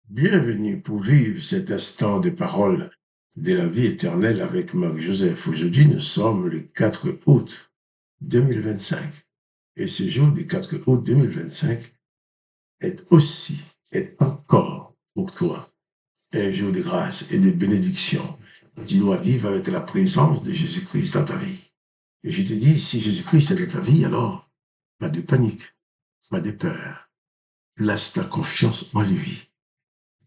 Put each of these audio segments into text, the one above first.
Bienvenue pour vivre cet instant de parole de la vie éternelle avec Marc-Joseph. Aujourd'hui, nous sommes le 4 août 2025. Et ce jour du 4 août 2025 est encore pour toi un jour de grâce et de bénédiction. Tu dois vivre avec la présence de Jésus-Christ dans ta vie. Et je te dis, si Jésus-Christ est dans ta vie, alors pas de panique, pas de peur. Place ta confiance en lui.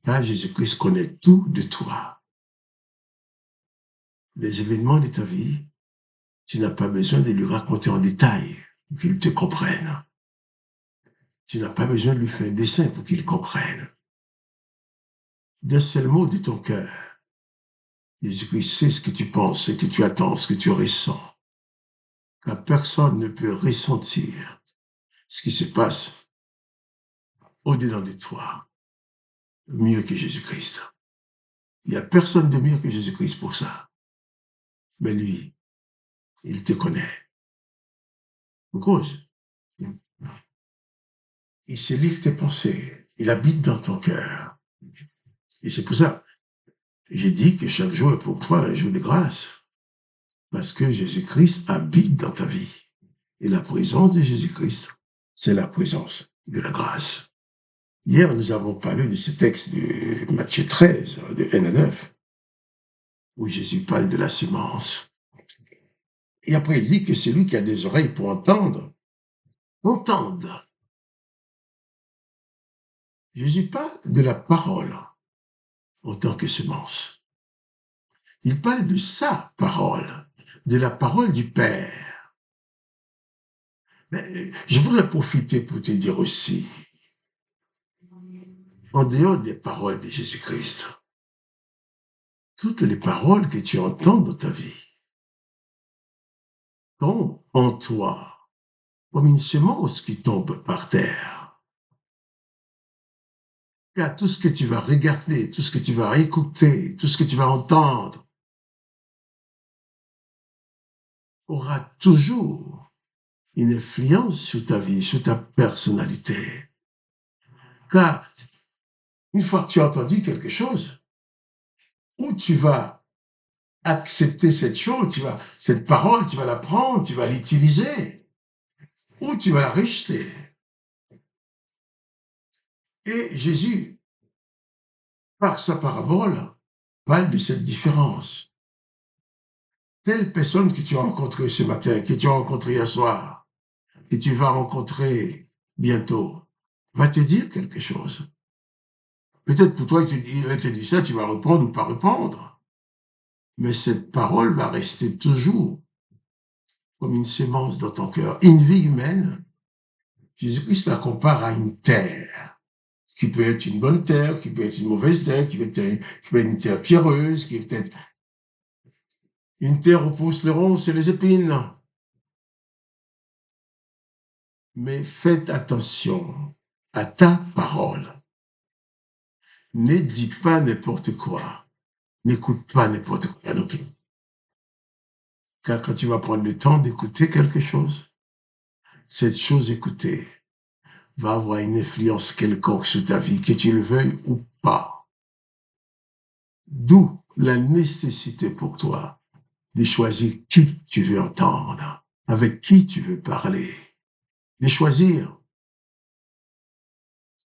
Car Jésus-Christ connaît tout de toi. Les événements de ta vie, tu n'as pas besoin de lui raconter en détail pour qu'il te comprenne. Tu n'as pas besoin de lui faire un dessin pour qu'il comprenne. D'un seul mot de ton cœur, Jésus-Christ sait ce que tu penses, ce que tu attends, ce que tu ressens. Car personne ne peut ressentir ce qui se passe au-dedans de toi mieux que Jésus-Christ. Il n'y a personne de mieux que Jésus-Christ pour ça. Mais lui, il te connaît. Pour cause, il sait lire tes pensées. Il habite dans ton cœur. Et c'est pour ça, j'ai dit que chaque jour est pour toi un jour de grâce. Parce que Jésus-Christ habite dans ta vie. Et la présence de Jésus-Christ, c'est la présence de la grâce. Hier, nous avons parlé de ce texte de Matthieu 13, de 1 à 9, où Jésus parle de la semence. Et après, il dit que celui qui a des oreilles pour entendre, entende. Jésus parle de la parole en tant que semence. Il parle de sa parole, de la parole du Père. Mais je voudrais profiter pour te dire aussi, en dehors des paroles de Jésus-Christ, toutes les paroles que tu entends dans ta vie sont en toi comme une semence qui tombe par terre. Car tout ce que tu vas regarder, tout ce que tu vas écouter, tout ce que tu vas entendre aura toujours une influence sur ta vie, sur ta personnalité. Car une fois que tu as entendu quelque chose, où tu vas accepter cette chose, cette parole, tu vas la prendre, tu vas l'utiliser, ou tu vas la rejeter. Et Jésus, par sa parabole, parle de cette différence. Telle personne que tu as rencontrée ce matin, que tu as rencontrée hier soir, que tu vas rencontrer bientôt, va te dire quelque chose. Peut-être pour toi, il va te dire ça, tu vas répondre ou pas répondre. Mais cette parole va rester toujours comme une semence dans ton cœur. Une vie humaine, Jésus-Christ la compare à une terre, qui peut être une bonne terre, qui peut être une mauvaise terre, qui peut être une terre pierreuse, qui peut être une terre où poussent les ronces et les épines. Mais faites attention à ta parole. Ne dis pas n'importe quoi. N'écoute pas n'importe quoi non plus. Car quand tu vas prendre le temps d'écouter quelque chose, cette chose écoutée va avoir une influence quelconque sur ta vie, que tu le veuilles ou pas. D'où la nécessité pour toi de choisir qui tu veux entendre, avec qui tu veux parler, de choisir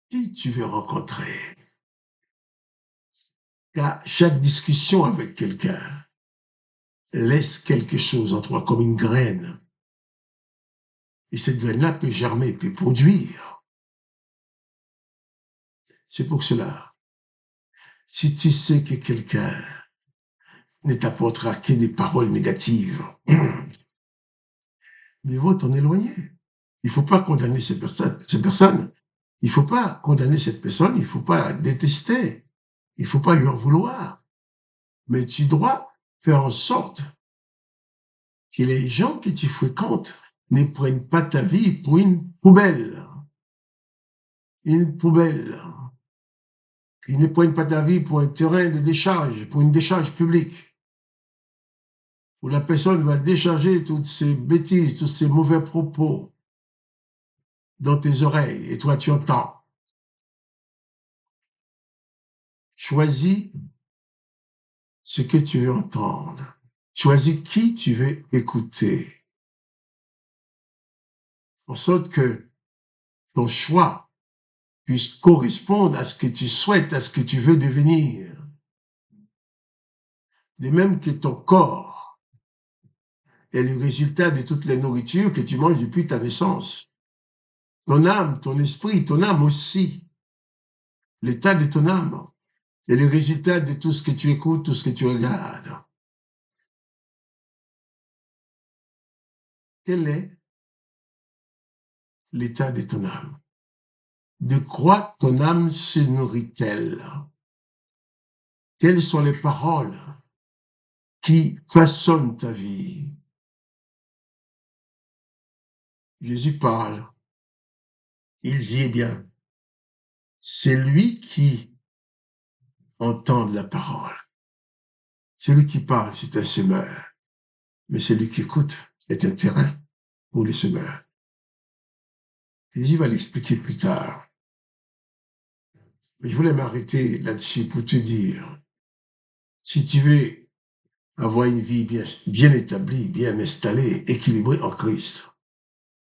qui tu veux rencontrer. Car chaque discussion avec quelqu'un laisse quelque chose en toi comme une graine. Et cette graine-là peut germer, peut produire. C'est pour cela, si tu sais que quelqu'un ne t'apportera que des paroles négatives, mieux vaut t'en éloigner. Il ne faut pas condamner ces personnes. Il ne faut pas condamner cette personne, il ne faut pas la détester. Il ne faut pas lui en vouloir. Mais tu dois faire en sorte que les gens que tu fréquentes ne prennent pas ta vie pour une poubelle. Une poubelle. Qu'ils ne prennent pas ta vie pour un terrain de décharge, pour une décharge publique, où la personne va décharger toutes ces bêtises, tous ces mauvais propos dans tes oreilles, et toi tu entends. Choisis ce que tu veux entendre. Choisis qui tu veux écouter. En sorte que ton choix puisse correspondre à ce que tu souhaites, à ce que tu veux devenir. De même que ton corps est le résultat de toutes les nourritures que tu manges depuis ta naissance. Ton âme, ton esprit, ton âme aussi, l'état de ton âme est le résultat de tout ce que tu écoutes, tout ce que tu regardes. Quel est l'état de ton âme? De quoi ton âme se nourrit-elle? Quelles sont les paroles qui façonnent ta vie? Jésus parle. Il dit, eh bien, c'est lui qui entend la parole. Celui qui parle, c'est un semeur. Mais celui qui écoute est un terrain pour les semeurs. Jésus va l'expliquer plus tard. Mais je voulais m'arrêter là-dessus pour te dire, si tu veux avoir une vie bien établie, bien installée, équilibrée en Christ,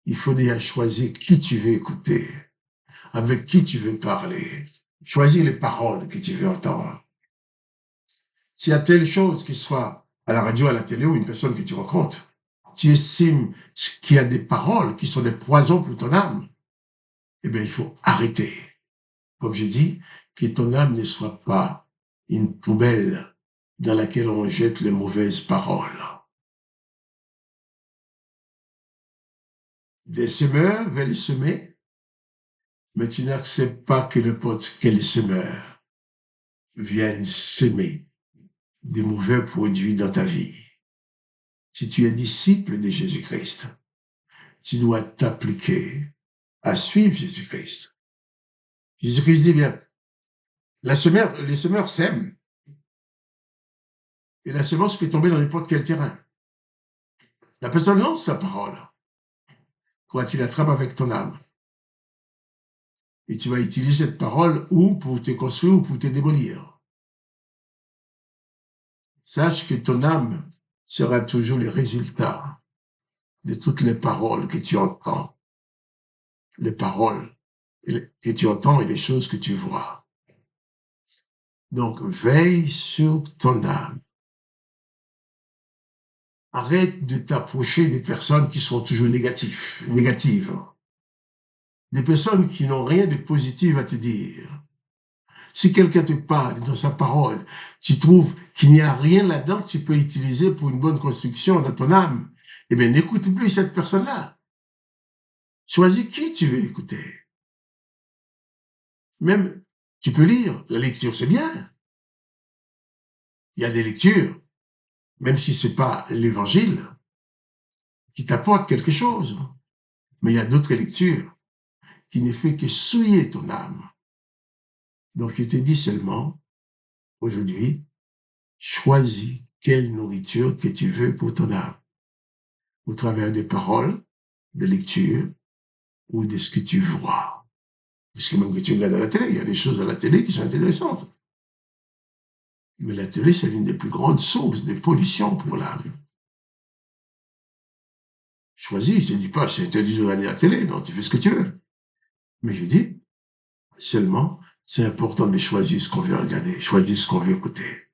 il faut déjà choisir qui tu veux écouter, avec qui tu veux parler, choisir les paroles que tu veux entendre. S'il y a telle chose, qu'il soit à la radio, à la télé ou une personne que tu rencontres, tu estimes qu'il y a des paroles qui sont des poisons pour ton âme, eh bien, il faut arrêter. Comme je dis, que ton âme ne soit pas une poubelle dans laquelle on jette les mauvaises paroles. Des semeurs veulent semer, mais tu n'acceptes pas que n'importe quel semeur vienne semer des mauvais produits dans ta vie. Si tu es disciple de Jésus-Christ, tu dois t'appliquer à suivre Jésus-Christ. Jésus-Christ dit bien, les semeurs sèment, et la semence peut tomber dans n'importe quel terrain. La personne lance sa parole. Toi, tu l'attrapes avec ton âme. Et tu vas utiliser cette parole ou pour te construire ou pour te démolir. Sache que ton âme sera toujours le résultat de toutes les paroles que tu entends. Les paroles que tu entends et les choses que tu vois. Donc, veille sur ton âme. Arrête de t'approcher des personnes qui sont toujours négatives. Des personnes qui n'ont rien de positif à te dire. Si quelqu'un te parle dans sa parole, tu trouves qu'il n'y a rien là-dedans que tu peux utiliser pour une bonne construction dans ton âme, eh bien, n'écoute plus cette personne-là. Choisis qui tu veux écouter. Même, tu peux lire. La lecture, c'est bien. Il y a des lectures, même si c'est pas l'évangile, qui t'apportent quelque chose. Mais il y a d'autres lectures qui ne fait que souiller ton âme. Donc, je te dis seulement, aujourd'hui, choisis quelle nourriture que tu veux pour ton âme. Au travers des paroles, de lecture ou de ce que tu vois. Parce que même que tu regardes à la télé, il y a des choses à la télé qui sont intéressantes. Mais la télé, c'est l'une des plus grandes sources de pollution pour l'âme. Choisis, je ne dis pas, c'est interdit de regarder la télé, non, tu fais ce que tu veux. Mais je dis, seulement, c'est important de choisir ce qu'on veut regarder, choisir ce qu'on veut écouter.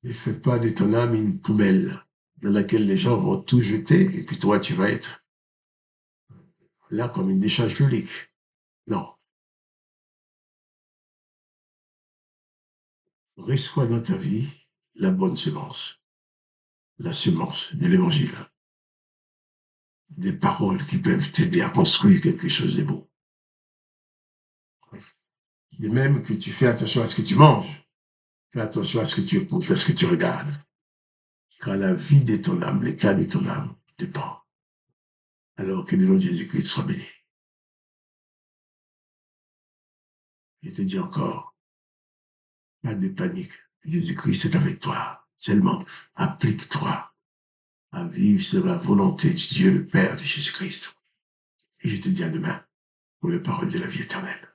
Ne fais pas de ton âme une poubelle dans laquelle les gens vont tout jeter et puis toi, tu vas être là comme une décharge publique. Non. Reçois dans ta vie la bonne semence, la semence de l'évangile, des paroles qui peuvent t'aider à construire quelque chose de beau. De même que tu fais attention à ce que tu manges, fais attention à ce que tu écoutes, à ce que tu regardes. Car la vie de ton âme, l'état de ton âme dépend. Alors que le nom de Jésus-Christ soit béni. Je te dis encore, pas de panique. Jésus-Christ est avec toi. Seulement, applique-toi à vivre selon la volonté de Dieu, le Père de Jésus-Christ. Et je te dis à demain pour les paroles de la vie éternelle.